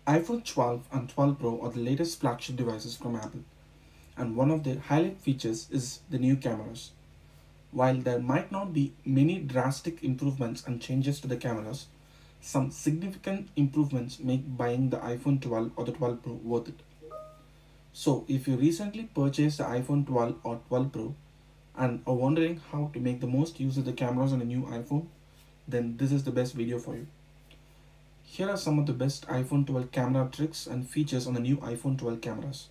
iPhone 12 and 12 Pro are the latest flagship devices from Apple, and one of their highlight features is the new cameras. While there might not be many drastic improvements and changes to the cameras, some significant improvements make buying the iPhone 12 or the 12 Pro worth it. So, if you recently purchased the iPhone 12 or 12 Pro and are wondering how to make the most use of the cameras on a new iPhone, then this is the best video for you. Here are some of the best iPhone 12 camera tricks and features on the new iPhone 12 cameras.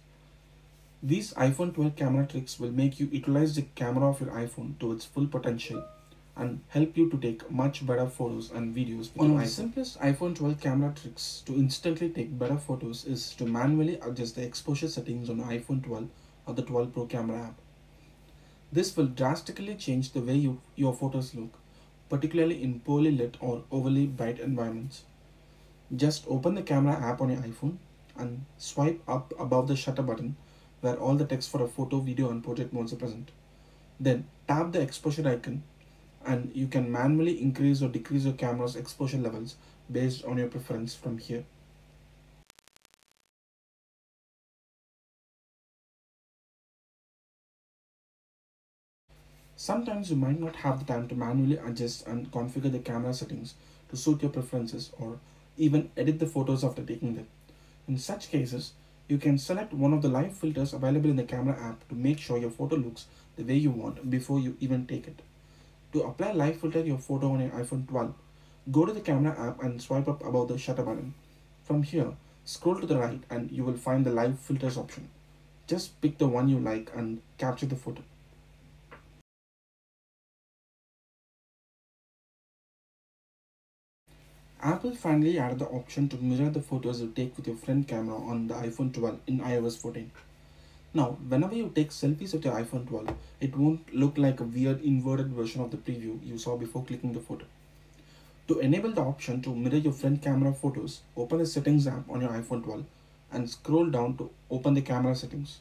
These iPhone 12 camera tricks will make you utilize the camera of your iPhone to its full potential and help you to take much better photos and videos with your iPhone. One of the simplest iPhone 12 camera tricks to instantly take better photos is to manually adjust the exposure settings on the iPhone 12 or the 12 Pro camera app. This will drastically change the way your photos look, particularly in poorly lit or overly bright environments. Just open the camera app on your iPhone and swipe up above the shutter button where all the text for a photo, video and portrait modes are present. Then tap the exposure icon and you can manually increase or decrease your camera's exposure levels based on your preference from here. Sometimes you might not have the time to manually adjust and configure the camera settings to suit your preferences or even edit the photos after taking them. In such cases, you can select one of the live filters available in the camera app to make sure your photo looks the way you want before you even take it. To apply live filter your photo on your iPhone 12, go to the camera app and swipe up above the shutter button. From here, scroll to the right and you will find the live filters option. Just pick the one you like and capture the photo. Apple finally added the option to mirror the photos you take with your front camera on the iPhone 12 in iOS 14. Now, whenever you take selfies with your iPhone 12, it won't look like a weird inverted version of the preview you saw before clicking the photo. To enable the option to mirror your front camera photos, open the Settings app on your iPhone 12 and scroll down to open the camera settings.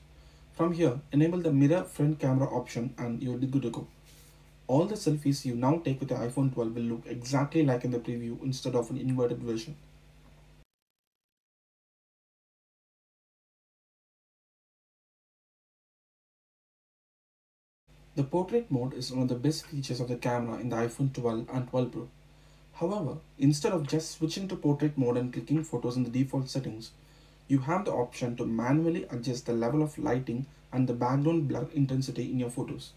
From here, enable the mirror front camera option and you're good to go. All the selfies you now take with your iPhone 12 will look exactly like in the preview instead of an inverted version. The portrait mode is one of the best features of the camera in the iPhone 12 and 12 Pro. However, instead of just switching to portrait mode and clicking photos in the default settings, you have the option to manually adjust the level of lighting and the background blur intensity in your photos.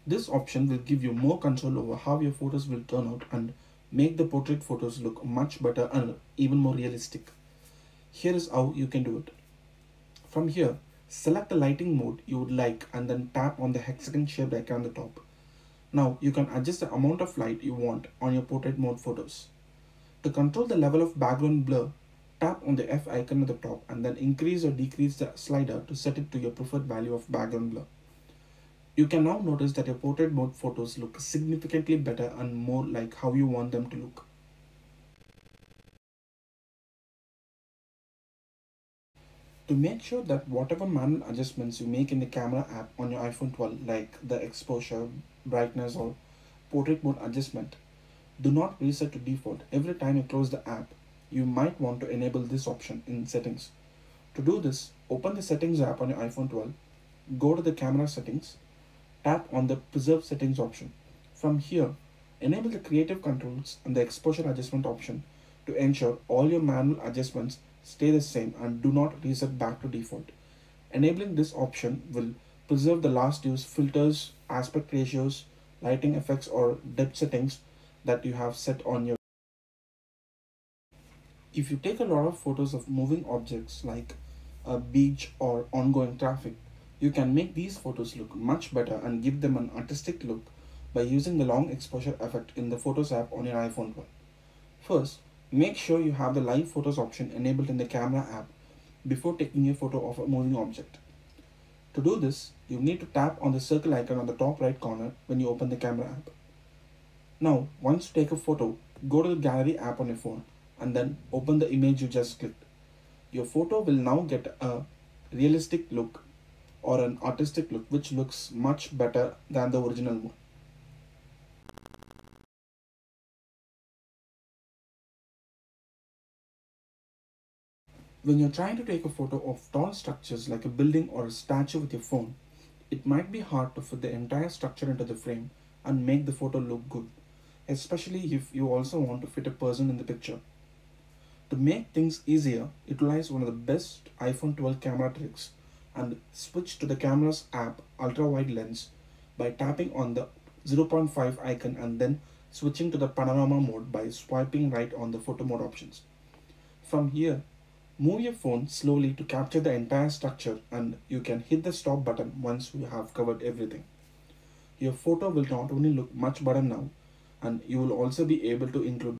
This option will give you more control over how your photos will turn out and make the portrait photos look much better and even more realistic. Here is how you can do it. From here, select the lighting mode you would like and then tap on the hexagon shaped icon on the top. Now you can adjust the amount of light you want on your portrait mode photos. To control the level of background blur, tap on the F icon at the top and then increase or decrease the slider to set it to your preferred value of background blur. You can now notice that your portrait mode photos look significantly better and more like how you want them to look. To make sure that whatever manual adjustments you make in the camera app on your iPhone 12, like the exposure, brightness or portrait mode adjustment, do not reset to default every time you close the app. You might want to enable this option in settings. To do this, open the settings app on your iPhone 12, go to the camera settings, tap on the preserve settings option. From here, enable the creative controls and the exposure adjustment option to ensure all your manual adjustments stay the same and do not reset back to default. Enabling this option will preserve the last used filters, aspect ratios, lighting effects or depth settings that you have set on your. If you take a lot of photos of moving objects like a beach or ongoing traffic, you can make these photos look much better and give them an artistic look by using the long exposure effect in the Photos app on your iPhone 12. First, make sure you have the live photos option enabled in the camera app before taking a photo of a moving object. To do this, you need to tap on the circle icon on the top right corner when you open the camera app. Now, once you take a photo, go to the gallery app on your phone and then open the image you just clicked. Your photo will now get a realistic look or an artistic look which looks much better than the original one. When you're trying to take a photo of tall structures like a building or a statue with your phone, it might be hard to fit the entire structure into the frame and make the photo look good, especially if you also want to fit a person in the picture. To make things easier, utilize one of the best iPhone 12 camera tricks and switch to the camera's app ultra wide lens by tapping on the zero point 0.5 icon and then switching to the panorama mode by swiping right on the photo mode options. From here, move your phone slowly to capture the entire structure and you can hit the stop button once you have covered everything. Your photo will not only look much better now, and you will also be able to include